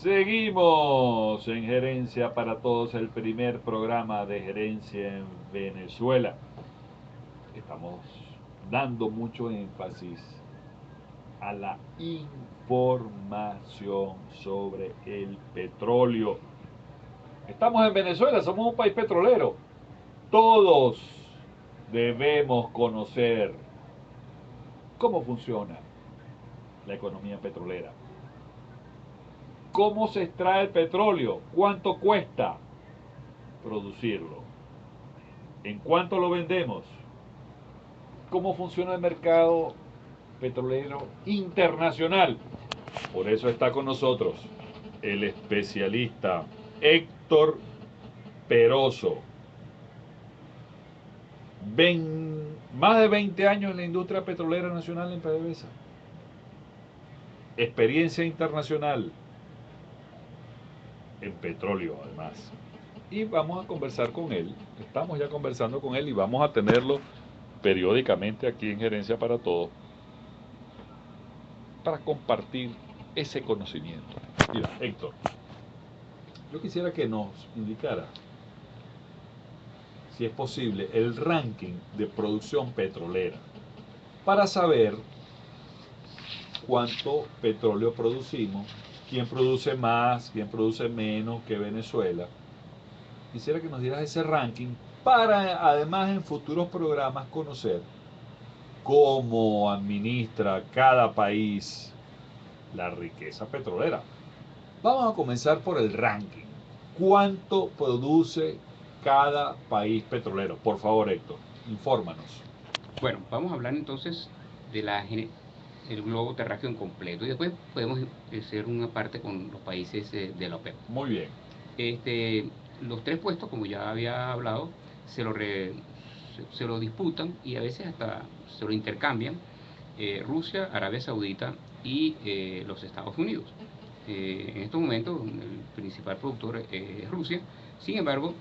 Seguimos en Gerencia para Todos, el primer programa de gerencia en Venezuela. Estamos dando mucho énfasis a la información sobre el petróleo. Estamos en Venezuela, somos un país petrolero. Todos debemos conocer cómo funciona la economía petrolera. ¿Cómo se extrae el petróleo? ¿Cuánto cuesta producirlo? ¿En cuánto lo vendemos? ¿Cómo funciona el mercado petrolero internacional? Por eso está con nosotros el especialista Héctor Peroso. Más de 20 años en la industria petrolera nacional en PDVSA. Experiencia internacional en petróleo, además. Y vamos a conversar con él. Estamos ya conversando con él y vamos a tenerlo periódicamente aquí en Gerencia para Todos para compartir ese conocimiento. Mira, Héctor, yo quisiera que nos indicara, si es posible, el ranking de producción petrolera para saber cuánto petróleo producimos, quién produce más, quién produce menos que Venezuela. Quisiera que nos dieras ese ranking para además en futuros programas conocer cómo administra cada país la riqueza petrolera. Vamos a comenzar por el ranking. ¿Cuánto produce cada país petrolero? Por favor, Héctor, infórmanos. Bueno, vamos a hablar entonces de el globo terráqueo en completo y después podemos hacer una parte con los países de la OPEP. Muy bien. Los tres puestos, como ya había hablado, se lo disputan y a veces hasta se lo intercambian Rusia, Arabia Saudita y los Estados Unidos. En estos momentos el principal productor es Rusia. Sin embargo,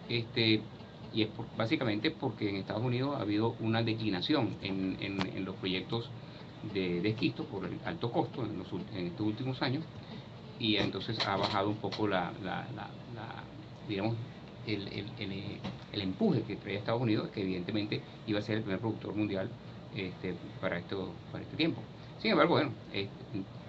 y es básicamente porque en Estados Unidos ha habido una declinación en los proyectos de esquisto por el alto costo en estos últimos años, y entonces ha bajado un poco digamos, el, el, el, el empuje que traía Estados Unidos, que evidentemente iba a ser el primer productor mundial para este tiempo. Sin embargo, bueno,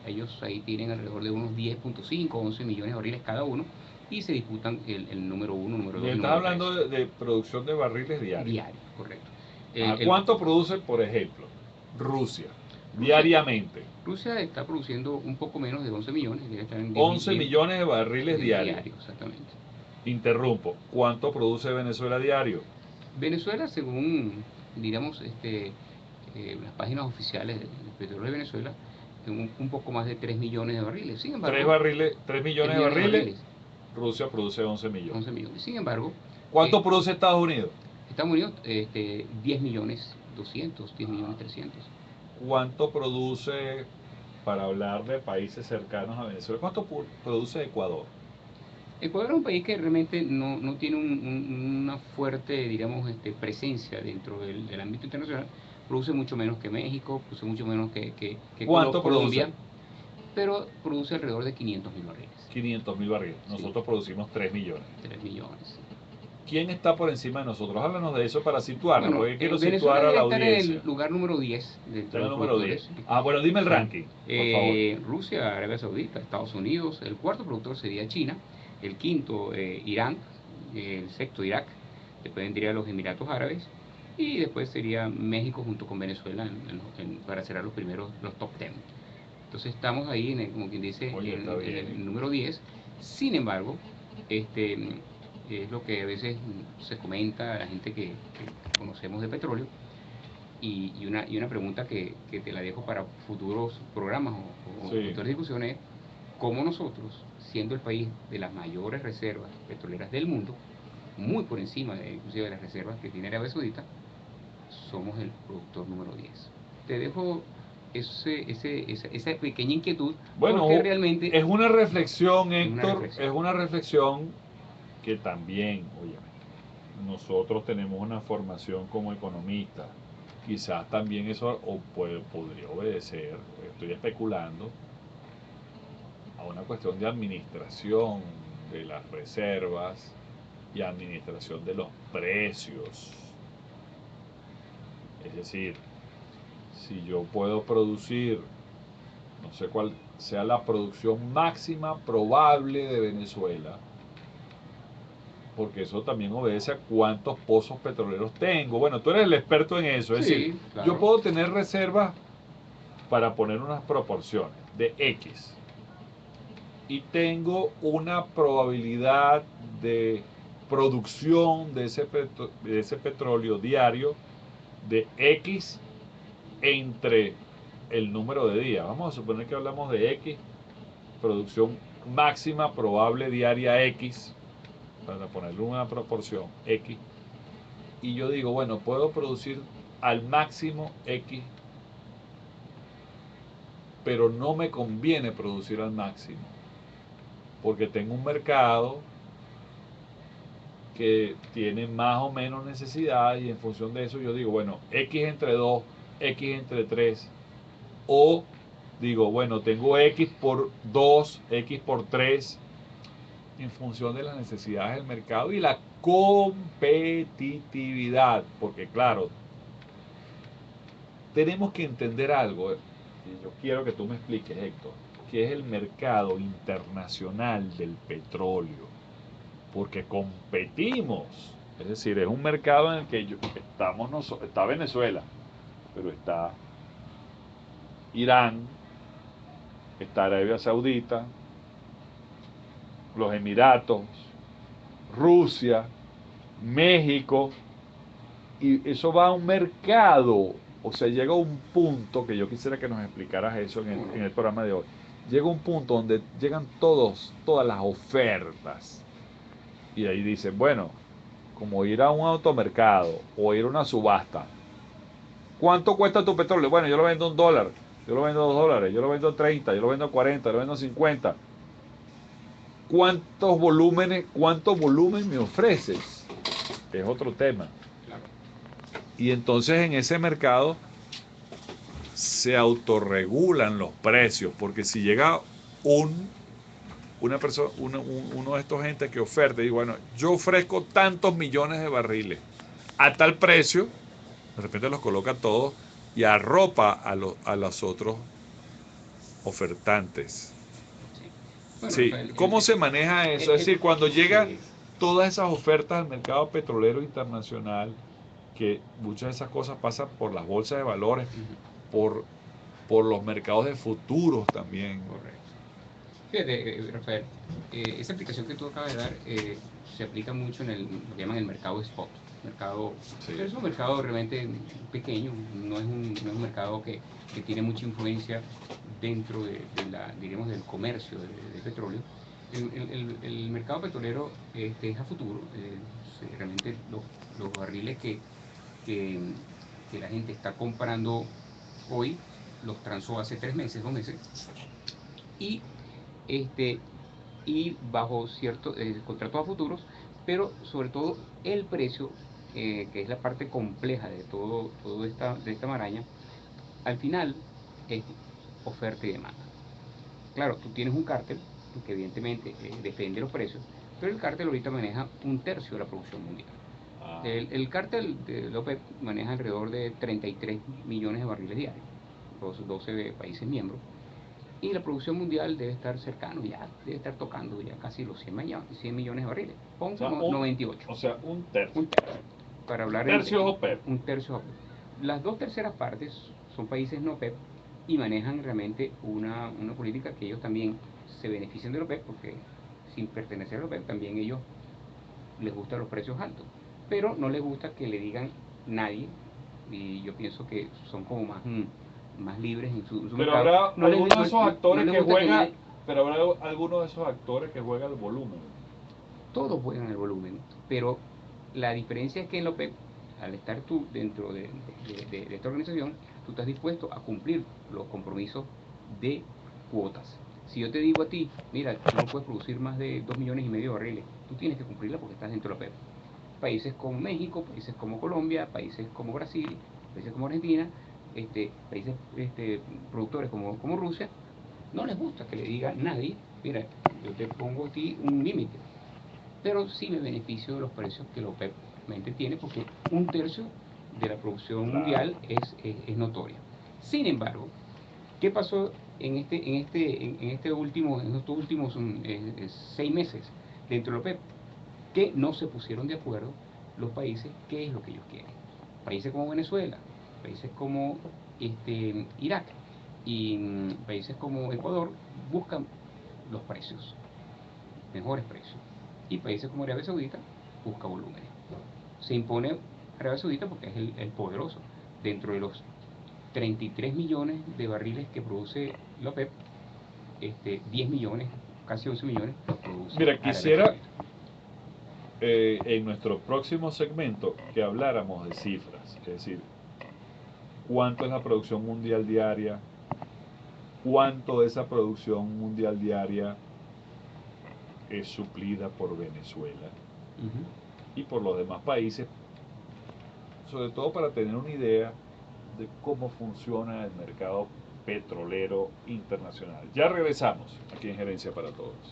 ellos ahí tienen alrededor de unos 10.5 o 11 millones de barriles cada uno y se disputan el número 1, número 2 Y y estás número 3. hablando de producción de barriles diarios. Diario, correcto. ¿A cuánto produce, por ejemplo, Rusia Rusia, diariamente? Rusia está produciendo un poco menos de 11 millones, debe estar en 11 millones de barriles diarios. Exactamente. Interrumpo. ¿Cuánto produce Venezuela diario? Venezuela, según, digamos, las páginas oficiales del petróleo de Venezuela, un poco más de 3 millones de barriles. Sin embargo, 3 millones de barriles. Rusia produce 11 millones. 11 millones. Sin embargo, ¿cuánto produce Estados Unidos? Estados Unidos, 10 millones 200, 10 millones 300. ¿Cuánto produce, para hablar de países cercanos a Venezuela, cuánto produce Ecuador? Ecuador es un país que realmente no tiene una fuerte, digamos, presencia dentro del ámbito internacional. Produce mucho menos que México, produce mucho menos que ¿Cuánto Colombia, produce? pero produce alrededor de 500.000 barriles. 500.000 barriles. Nosotros producimos 3 millones. 3 millones, sí. ¿Quién está por encima de nosotros? Háblanos de eso para situarnos, Bueno, porque quiero Venezuela situar a debe la estar en audiencia. el lugar número 10 dentro de los número 10. productores. Ah, bueno, dime el Sí. ranking, por favor. Rusia, Arabia Saudita, Estados Unidos. El cuarto productor sería China. El quinto, Irán. El sexto, Irak. Después vendría los Emiratos Árabes. Y después sería México junto con Venezuela para cerrar los top 10. Entonces estamos ahí, como quien dice, Oye, está en bien. el número 10. Sin embargo, es lo que a veces se comenta a la gente que conocemos de petróleo, y una pregunta que te la dejo para futuros programas o Sí. futuras discusiones: ¿cómo nosotros, siendo el país de las mayores reservas petroleras del mundo, muy por encima inclusive de las reservas que tiene Arabia Saudita, somos el productor número 10? Te dejo esa pequeña inquietud, Bueno, porque realmente es una reflexión, es una Héctor, reflexión. es una reflexión que también, oye, nosotros tenemos una formación como economistas. Quizás también eso podría obedecer, estoy especulando, a una cuestión de administración de las reservas y administración de los precios. Es decir, si yo puedo producir, no sé cuál sea la producción máxima probable de Venezuela, porque eso también obedece a cuántos pozos petroleros tengo. Bueno, tú eres el experto en eso, es decir, Sí, yo claro. puedo tener reservas para poner unas proporciones de X y tengo una probabilidad de producción de ese petróleo diario de X entre el número de días. Vamos a suponer que hablamos de X, producción máxima probable diaria X, para ponerle una proporción X, y yo digo, bueno, puedo producir al máximo X, pero no me conviene producir al máximo, porque tengo un mercado que tiene más o menos necesidad y en función de eso yo digo, bueno, X entre 2, X entre 3, o digo, bueno, tengo X por 2, X por 3, en función de las necesidades del mercado y la competitividad, porque claro, tenemos que entender algo, y yo quiero que tú me expliques, Héctor, que es el mercado internacional del petróleo, porque competimos, es decir, es un mercado en el que está Venezuela, pero está Irán, está Arabia Saudita, los Emiratos, Rusia, México, y eso va a un mercado, o sea, llega un punto que yo quisiera que nos explicaras eso en el programa de hoy. Llega un punto donde llegan todas las ofertas, y ahí dicen, bueno, como ir a un automercado o ir a una subasta. ¿Cuánto cuesta tu petróleo? Bueno, yo lo vendo $1, yo lo vendo $2, yo lo vendo 30, yo lo vendo 40, yo lo vendo 50. ¿Cuánto volumen me ofreces? Es otro tema. Claro. Y entonces en ese mercado se autorregulan los precios, porque si llega una persona, uno de estos gente que oferta y dice, bueno, yo ofrezco tantos millones de barriles a tal precio, de repente los coloca todos y arropa a los otros ofertantes. Sí. Bueno, Sí, Rafael, ¿cómo se maneja eso? Es decir, cuando llegan sí, todas esas ofertas al mercado petrolero internacional, que muchas de esas cosas pasan por las bolsas de valores, ujú, por, por los mercados de futuros también. correcto. Fíjate, Rafael, esa aplicación que tú acabas de dar se aplica mucho en lo que llaman el mercado spot. Mercado, Sí. es un mercado realmente pequeño, no es un mercado que tiene mucha influencia dentro diríamos, del comercio de petróleo. El mercado petrolero es a futuro, realmente los barriles que, que la gente está comprando hoy los transó hace 3 meses, 2 meses, y este, y bajo cierto contratos a futuros, pero sobre todo el precio, que es la parte compleja de todo de esta maraña, al final es oferta y demanda. Claro, tú tienes un cártel que evidentemente depende de los precios, pero el cártel ahorita maneja un tercio de la producción mundial. Ah, El cártel de la OPEP maneja alrededor de 33 millones de barriles diarios, los 12 países miembros, y la producción mundial debe estar cercano, ya debe estar tocando ya casi los 100 millones de barriles. o Pon sea, 98, un tercio. un tercio, para Un hablar tercio OPEP. un tercio OPEP. Las dos terceras partes son países no OPEP y manejan realmente una política que ellos también se benefician de la OPEP, porque sin pertenecer a la OPEP también ellos les gustan los precios altos, pero no les gusta que le digan nadie, y yo pienso que son como más libres en su Pero mercado. habrá algunos de esos No actores les que gusta que juega, nadie, pero habrá algunos de esos actores que juega el volumen. todos juegan el volumen, pero la diferencia es que en la OPEP, al estar tú dentro de esta organización, tú estás dispuesto a cumplir los compromisos de cuotas. Si yo te digo a ti, mira, tú no puedes producir más de 2,5 millones de barriles, tú tienes que cumplirla porque estás dentro de la OPEP. Países como México, países como Colombia, países como Brasil, países como Argentina, países productores como Rusia, no les gusta que le diga nadie mira, yo te pongo a ti un límite, pero sí me beneficio de los precios que la OPEP realmente tiene, porque un tercio de la producción mundial es notoria. Sin embargo, ¿qué pasó en estos últimos 6 meses dentro de la OPEP? Que no se pusieron de acuerdo los países qué es lo que ellos quieren. Países como Venezuela, países como Irak y países como Ecuador buscan los precios, mejores precios. Y países como Arabia Saudita busca volúmenes. Se impone Arabia Saudita porque es el poderoso. Dentro de los 33 millones de barriles que produce la OPEP, 10 millones, casi 11 millones, los produce Mira, Arabia quisiera Saudita. en nuestro próximo segmento que habláramos de cifras, es decir, cuánto es la producción mundial diaria, cuánto de esa producción mundial diaria es suplida por Venezuela Ujú. y por los demás países, sobre todo para tener una idea de cómo funciona el mercado petrolero internacional. Ya regresamos aquí en Gerencia para Todos.